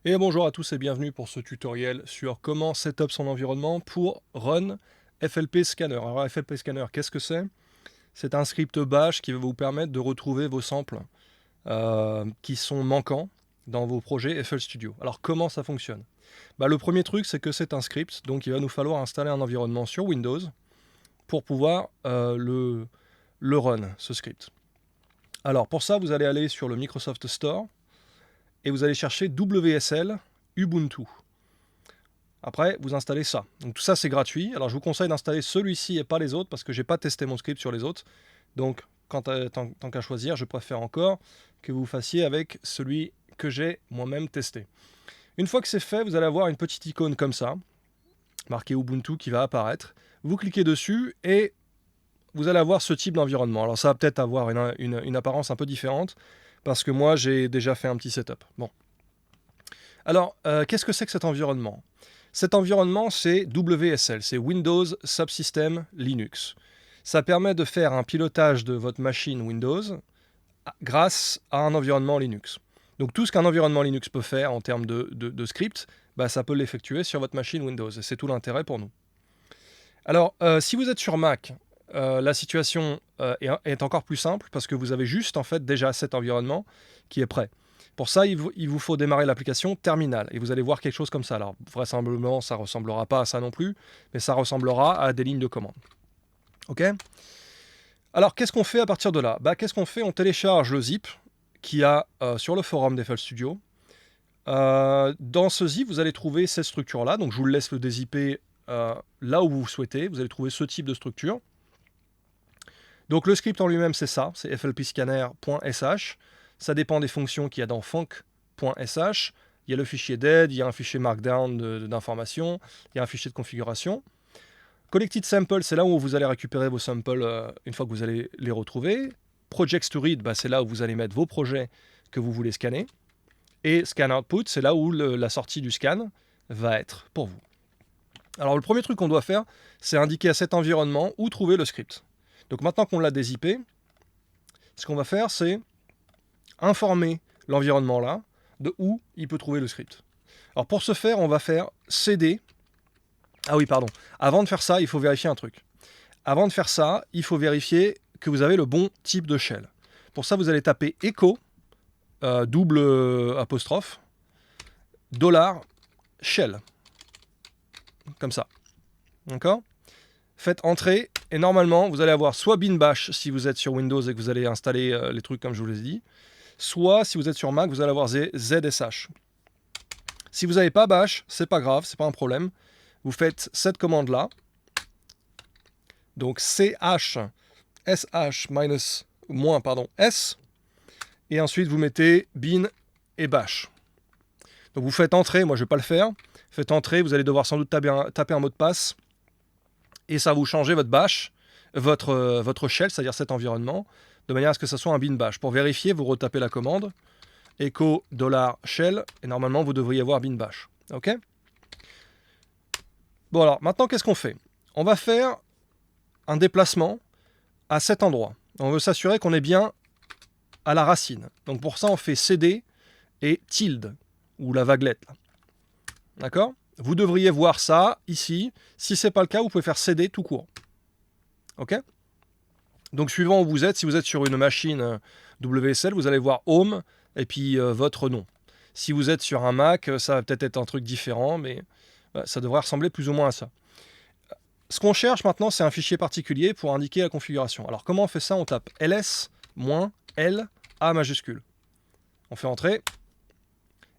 Et bonjour à tous et bienvenue pour ce tutoriel sur comment setup son environnement pour Run FLP Scanner. Alors FLP Scanner, qu'est-ce que c'est? C'est un script bash qui va vous permettre de retrouver vos samples qui sont manquants dans vos projets FL Studio. Alors comment ça fonctionne? Le premier truc, c'est que c'est un script, donc il va nous falloir installer un environnement sur Windows pour pouvoir le run, ce script. Alors pour ça, vous allez aller sur le Microsoft Store et vous allez chercher WSL Ubuntu. Après, vous installez ça. Donc tout ça, c'est gratuit. Alors je vous conseille d'installer celui-ci et pas les autres parce que j'ai pas testé mon script sur les autres. Donc tant qu'à choisir, je préfère encore que vous fassiez avec celui que j'ai moi-même testé. Une fois que c'est fait, vous allez avoir une petite icône comme ça, marquée Ubuntu, qui va apparaître. Vous cliquez dessus et vous allez avoir ce type d'environnement. Alors ça va peut-être avoir une apparence un peu différente parce que moi, j'ai déjà fait un petit setup. Bon. Alors, qu'est-ce que c'est que cet environnement? Cet environnement, c'est WSL, c'est Windows Subsystem Linux. Ça permet de faire un pilotage de votre machine Windows grâce à un environnement Linux. Donc tout ce qu'un environnement Linux peut faire en termes de script, ça peut l'effectuer sur votre machine Windows. Et c'est tout l'intérêt pour nous. Alors, si vous êtes sur Mac, la situation est encore plus simple parce que vous avez juste en fait déjà cet environnement qui est prêt. Pour ça, il vous faut démarrer l'application Terminal et vous allez voir quelque chose comme ça. Alors, vraisemblablement, ça ne ressemblera pas à ça non plus, mais ça ressemblera à des lignes de commande. OK? Alors, qu'est-ce qu'on fait à partir de là? Qu'est-ce qu'on fait? On télécharge le zip qu'il y a sur le forum d'FL Studio. Dans ce zip, vous allez trouver cette structure-là. Donc, je vous laisse le dézipper là où vous souhaitez. Vous allez trouver ce type de structure. Donc, le script en lui-même, c'est ça. C'est flpscanner.sh. Ça dépend des fonctions qu'il y a dans func.sh. Il y a le fichier dead, il y a un fichier markdown d'informations, il y a un fichier de configuration. Collected sample, c'est là où vous allez récupérer vos samples une fois que vous allez les retrouver. Projects to read, c'est là où vous allez mettre vos projets que vous voulez scanner. Et scan output, c'est là où la sortie du scan va être pour vous. Alors le premier truc qu'on doit faire, c'est indiquer à cet environnement où trouver le script. Donc maintenant qu'on l'a dézippé, ce qu'on va faire, c'est informer l'environnement là de où il peut trouver le script. Alors pour ce faire, on va faire cd. Ah oui, pardon. Avant de faire ça, il faut vérifier un truc. Avant de faire ça, il faut vérifier que vous avez le bon type de shell. Pour ça, vous allez taper echo, double apostrophe, $shell. Comme ça. D'accord? Faites entrer et normalement, vous allez avoir soit bin bash si vous êtes sur Windows et que vous allez installer les trucs comme je vous l'ai dit, soit si vous êtes sur Mac, vous allez avoir ZSH. Si vous n'avez pas bash, c'est pas grave, c'est pas un problème. Vous faites cette commande-là. Donc ch -s. Et ensuite, vous mettez bin et bash. Donc vous faites entrer, moi je ne vais pas le faire. Faites entrer, vous allez devoir sans doute taper un mot de passe. Et ça va vous changer votre bash, votre shell, c'est-à-dire cet environnement, de manière à ce que ça soit un bin bash. Pour vérifier, vous retapez la commande echo $shell et normalement vous devriez avoir bin bash. OK? Bon alors, maintenant qu'est-ce qu'on fait? On va faire un déplacement à cet endroit. On veut s'assurer qu'on est bien à la racine. Donc pour ça, on fait cd et tilde, ou la vaguelette. D'accord? Vous devriez voir ça ici. Si ce n'est pas le cas, vous pouvez faire cd tout court. OK? Donc suivant où vous êtes, si vous êtes sur une machine WSL, vous allez voir Home et puis votre nom. Si vous êtes sur un Mac, ça va peut-être être un truc différent, mais ça devrait ressembler plus ou moins à ça. Ce qu'on cherche maintenant, c'est un fichier particulier pour indiquer la configuration. Alors comment on fait ça? On tape ls-l a majuscule. On fait entrer.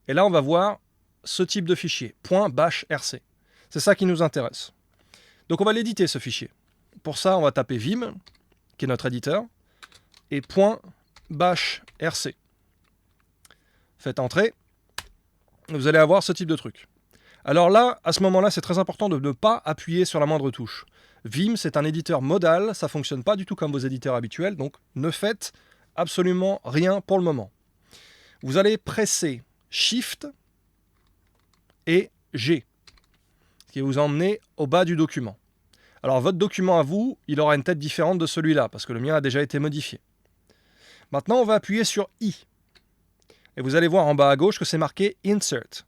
Et là, on va voir ce type de fichier, .bashrc. C'est ça qui nous intéresse. Donc on va l'éditer, ce fichier. Pour ça, on va taper vim, qui est notre éditeur, et .bashrc. Faites entrer. Vous allez avoir ce type de truc. Alors là, à ce moment-là, c'est très important de ne pas appuyer sur la moindre touche. Vim, c'est un éditeur modal, ça ne fonctionne pas du tout comme vos éditeurs habituels, donc ne faites absolument rien pour le moment. Vous allez presser Shift et G, ce qui va vous emmener au bas du document. Alors votre document à vous, il aura une tête différente de celui-là, parce que le mien a déjà été modifié. Maintenant, on va appuyer sur I. Et vous allez voir en bas à gauche que c'est marqué Insert.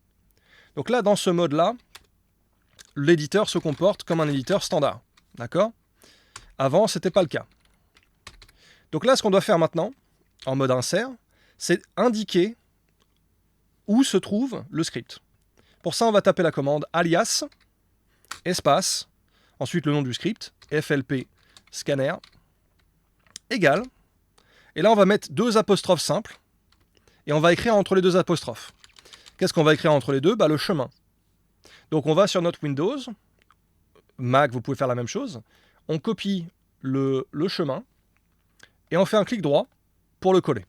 Donc là, dans ce mode-là, l'éditeur se comporte comme un éditeur standard. D'accord? Avant, ce n'était pas le cas. Donc là, ce qu'on doit faire maintenant, en mode insert, c'est indiquer où se trouve le script. Pour ça, on va taper la commande alias, espace, ensuite le nom du script, FLP scanner, égal. Et là, on va mettre 2 apostrophes simples, et on va écrire entre les 2 apostrophes. Qu'est-ce qu'on va écrire entre les deux? Le chemin. Donc on va sur notre Windows, Mac, vous pouvez faire la même chose, on copie le chemin, et on fait un clic droit pour le coller.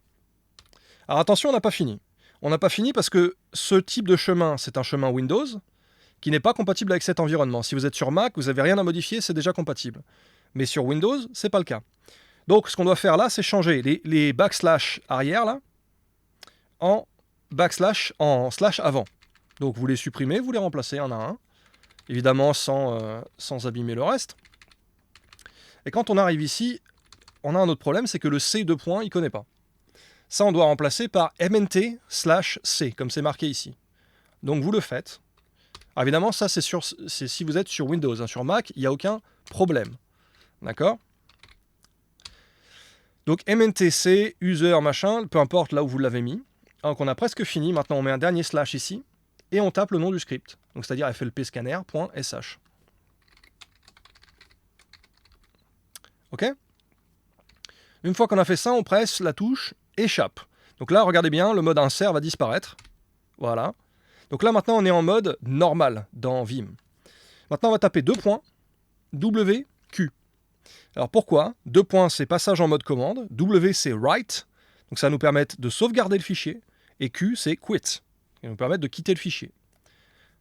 Alors attention, on n'a pas fini. On n'a pas fini parce que ce type de chemin, c'est un chemin Windows qui n'est pas compatible avec cet environnement. Si vous êtes sur Mac, vous n'avez rien à modifier, c'est déjà compatible. Mais sur Windows, ce n'est pas le cas. Donc ce qu'on doit faire là, c'est changer les backslash arrière là, en backslash en slash avant. Donc vous les supprimez, vous les remplacez un à un, évidemment sans abîmer le reste. Et quand on arrive ici, on a un autre problème, c'est que le C2 points, il ne connaît pas. Ça, on doit remplacer par mnt/c, comme c'est marqué ici. Donc vous le faites. Alors évidemment, ça c'est si vous êtes sur Windows. Hein. Sur Mac, il n'y a aucun problème. D'accord? Donc mntc, user, machin, peu importe là où vous l'avez mis. Donc on a presque fini. Maintenant, on met un dernier slash ici. Et on tape le nom du script. Donc c'est-à-dire flpscanner.sh. OK? Une fois qu'on a fait ça, on presse la touche échappe. Donc là, regardez bien, le mode insert va disparaître. Voilà. Donc là, maintenant, on est en mode normal dans Vim. Maintenant, on va taper 2 points, W, Q. Alors pourquoi? 2 points, c'est passage en mode commande. W, c'est write. Donc ça va nous permettre de sauvegarder le fichier. Et Q, c'est quit. Ça va nous permettre de quitter le fichier.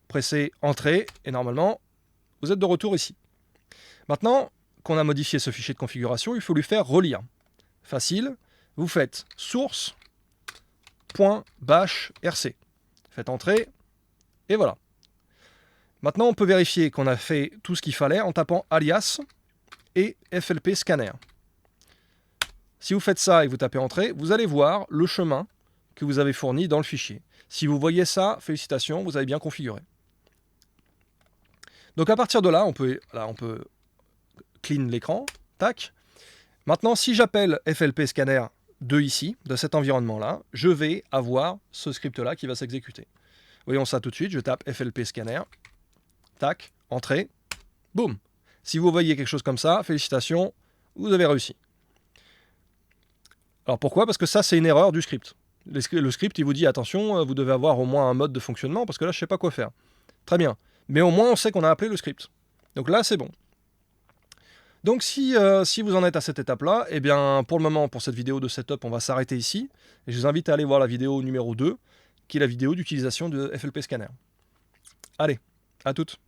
Pressez Entrée et normalement, vous êtes de retour ici. Maintenant qu'on a modifié ce fichier de configuration, il faut lui faire relire. Facile. Vous faites source.bash.rc. Faites entrer, et voilà. Maintenant, on peut vérifier qu'on a fait tout ce qu'il fallait en tapant alias et FLP scanner. Si vous faites ça et que vous tapez entrée, vous allez voir le chemin que vous avez fourni dans le fichier. Si vous voyez ça, félicitations, vous avez bien configuré. Donc à partir de là, on peut clean l'écran, tac. Maintenant, si j'appelle FLP scanner de ici, de cet environnement-là, je vais avoir ce script-là qui va s'exécuter. Voyons ça tout de suite, je tape FLP scanner, tac, entrée, boum. Si vous voyez quelque chose comme ça, félicitations, vous avez réussi. Alors pourquoi? Parce que ça, c'est une erreur du script. Le script, il vous dit, attention, vous devez avoir au moins un mode de fonctionnement, parce que là, je ne sais pas quoi faire. Très bien. Mais au moins, on sait qu'on a appelé le script. Donc là, c'est bon. Donc si vous en êtes à cette étape-là, eh bien pour le moment, pour cette vidéo de setup, on va s'arrêter ici. Et je vous invite à aller voir la vidéo numéro 2, qui est la vidéo d'utilisation de FLP Scanner. Allez, à toutes.